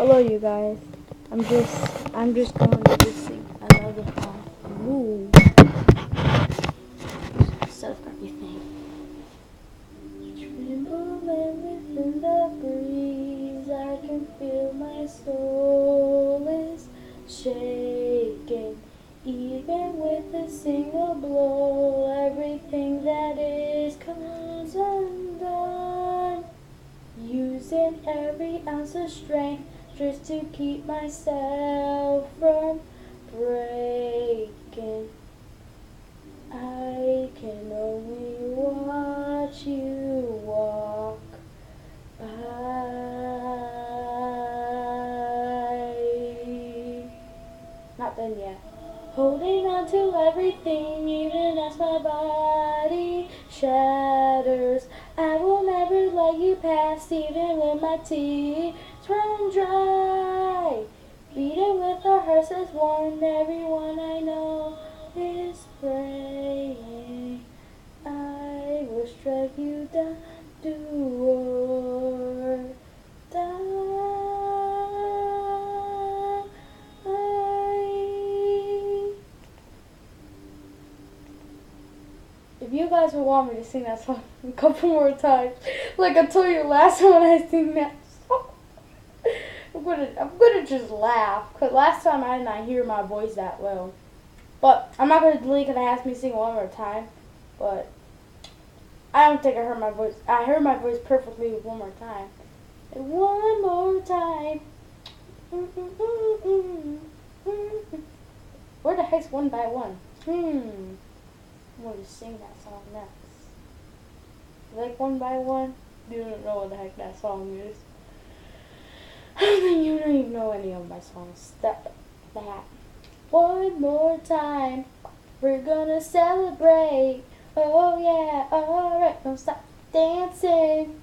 Hello, you guys. I'm just going to just sing another song. Ooh, so everything. Trembling within the breeze, I can feel my soul is shaking. Even with a single blow, everything that is comes undone. Using every ounce of strength just to keep myself from breaking. I can only watch you walk by. Not done yet. Holding on to everything, even as my body shatters. I will never let you pass, even when my tears run dry. Beating with our hearts as one, everyone I know is praying. I will strike you down, do or die. If you guys would want me to sing that song a couple more times, like I told you last time when I sing that song, I'm gonna just laugh, cause last time I did not hear my voice that well. But I'm not gonna delete, cause they asked me to sing one more time. But I don't think I heard my voice. I heard my voice perfectly with one more time. And one more time. Where the heck's One by One? I'm going to sing that song next. You like One by One? You don't know what the heck that song is. I don't think you don't even know any of my songs. That. One more time. We're gonna celebrate. Oh yeah, alright. Don't stop dancing.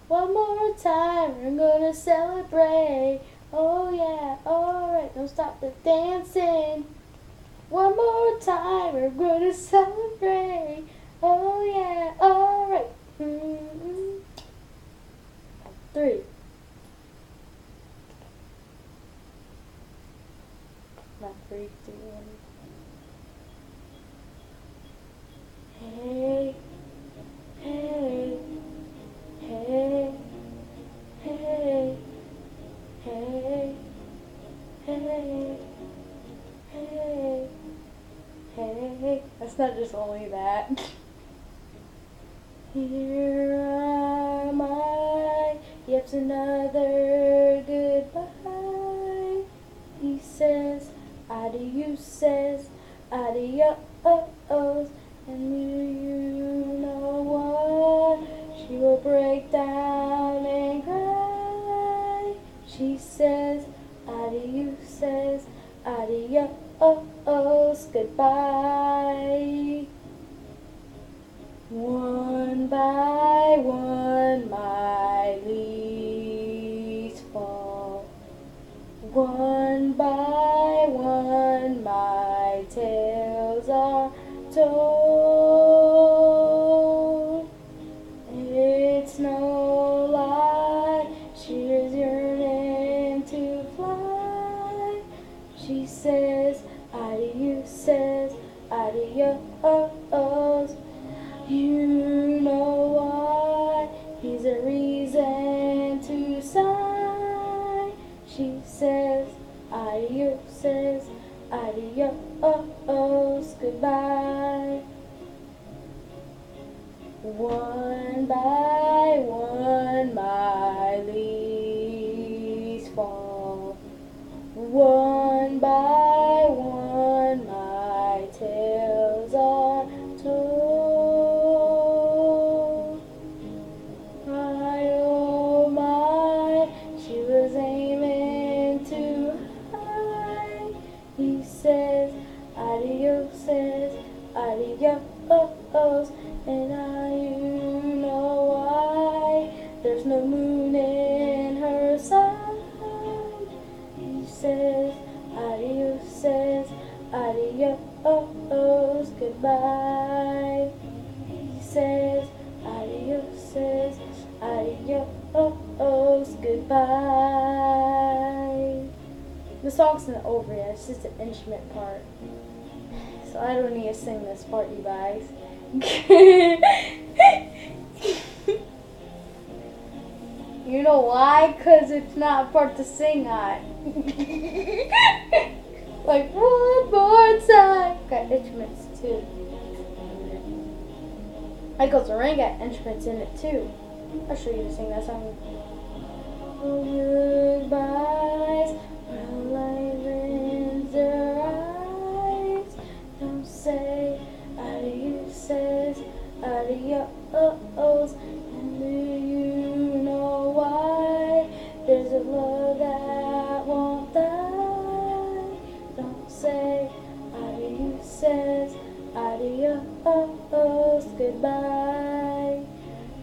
One more time. We're gonna celebrate. Oh yeah, alright. Don't stop the dancing. One more time, we're gonna celebrate. Oh yeah, alright. 3. Not 3, 2, 1. Hey, hey, hey, hey, hey, hey, hey. Hey, that's not just only that. Here am I, yet another goodbye. He says, adios, says, adios, and you know what? She will break down and cry. She says, adios, says, adios, goodbye. One by one my leaves fall. One by one my tales are told. It's no lie, she is yearning to fly. She says, adios, says, adios. You know why, he's a reason to sigh. She says, adios, says, adios, goodbye. One by one my leaves fall. One by one my tales are told. My oh my, she was aiming too high. He says, adios, says, adios, and you know why. There's no moon in her side. He says, adios, says, adios, goodbye. He says, adios, says, adios, goodbye. song's not over yet. It's just the instrument part. So I don't need to sing this part, you guys. You know why? Because it's not a part to sing on. Like, one more time. Got instruments too. Echoes of Rain got instruments in it too. I'll show you to sing that song. Goodbyes, when life ends their eyes. Don't say adios, says adios. And do you know why? There's a love that won't die. Don't say adios, says adios, goodbye.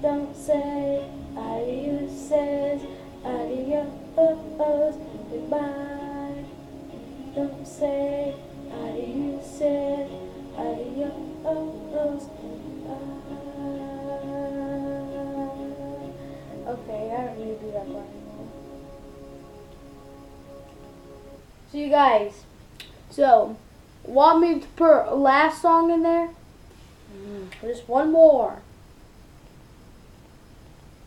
Don't say adios, says adios, goodbye. Don't say adios, says adios, goodbye. Okay, I don't need to do that part anymore. So you guys, want me to put a last song in there? Just one more.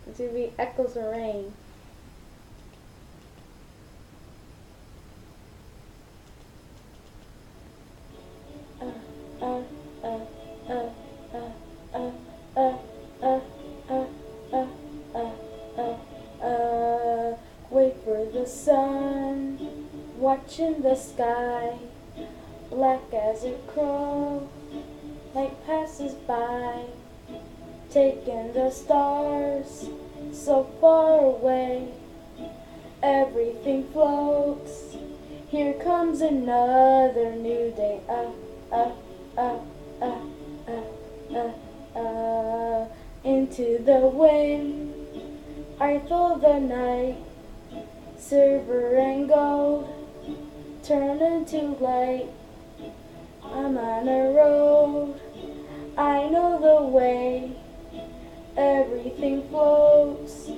It's gonna be Echoes of Rain. Wait for the sun, watching the sky, black as a crow, night passes by, taking the stars so far away, everything floats, here comes another new day, into the wind, I throw the night, silver and gold, turn into light, I'm on a road, I know the way, everything floats,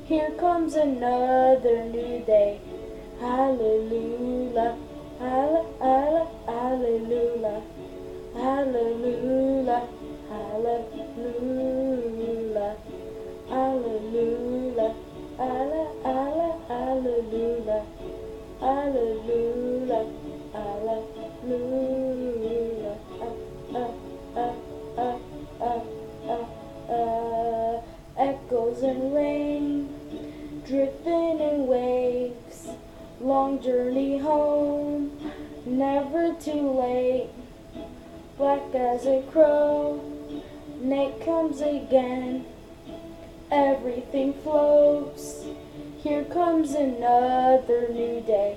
here comes another new day, hallelujah, hallelujah, hallelujah, hallelujah, hallelujah, hallelujah, hallelujah, hallelujah, hallelujah, echoes and rain, drifting in waves, long journey home, never too late, black as a crow, night comes again, everything floats, here comes another new day,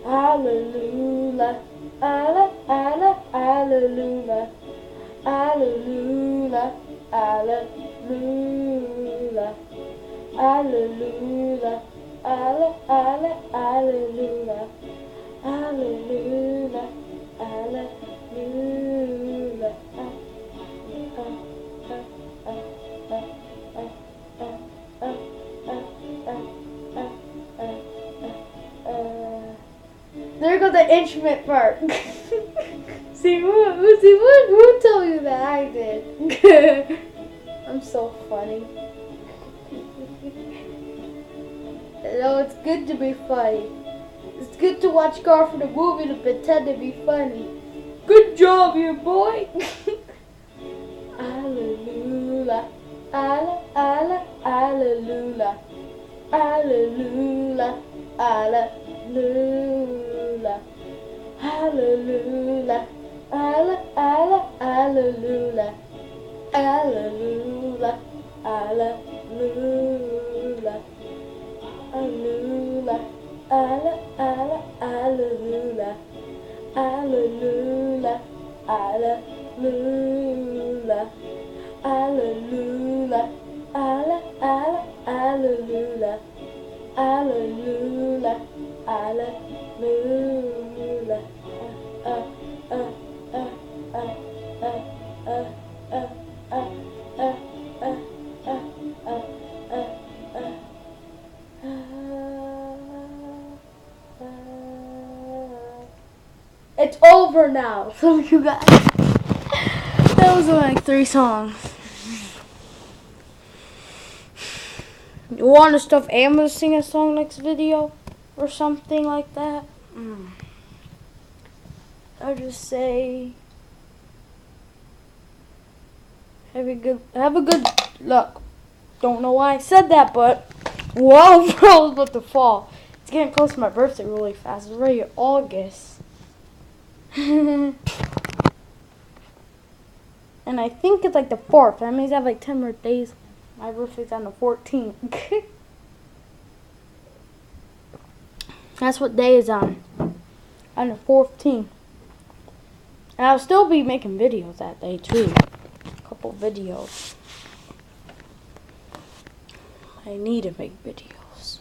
hallelujah, hallelujah, hallelujah, hallelujah, hallelujah, hallelujah, hallelujah, hallelujah, hallelujah, hallelujah. There goes the instrument part. See, who told you that I did? I'm so funny. No, it's good to be funny. It's good to watch Garfield the movie to pretend to be funny. Good job, you boy. Hallelujah, hallelujah, hallelujah, hallelujah, hallelujah, hallelujah, hallelujah, hallelujah, hallelujah, hallelujah, hallelujah, hallelujah, hallelujah, hallelujah, hallelujah, hallelujah, hallelujah, hallelujah. It's over now. So you guys, that was like 3 songs. You want a stuffed animal to sing a song next video? Or something like that? I'll just say have a good luck. Don't know why I said that, but whoa, bro, I was about to fall. It's getting close to my birthday really fast. It's already August. And I think it's like the 4th. That means I have like 10 more days. My birthday's on the 14th. That's what day is on the 14th. And I'll still be making videos that day too. A couple videos. I need to make videos.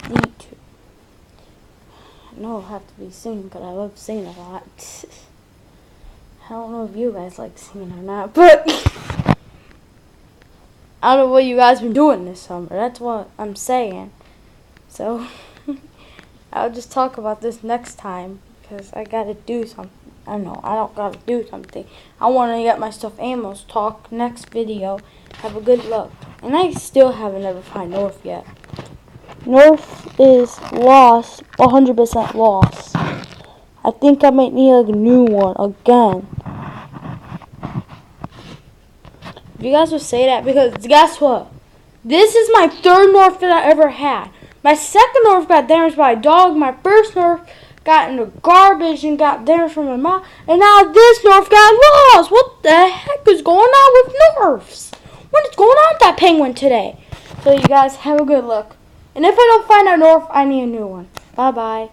Need to. I know I'll have to be singing because I love singing a lot. I don't know if you guys like singing or not, but I don't know what you guys been doing this summer. That's what I'm saying. So I'll just talk about this next time because I gotta do something. I don't know. I don't gotta do something. I want to get my stuffed animals talk next video. Have a good luck. And I still haven't ever found North yet. North is lost. 100% lost. I think I might need like a new one again. If you guys would say that, because guess what? This is my 3rd Nerf that I ever had. My 2nd Nerf got damaged by a dog. My 1st Nerf got in the garbage and got damaged from my mom. And now this Nerf got lost. What the heck is going on with Nerfs? What is going on with that penguin today? So you guys have a good look. And if I don't find a Nerf, I need a new one. Bye-bye.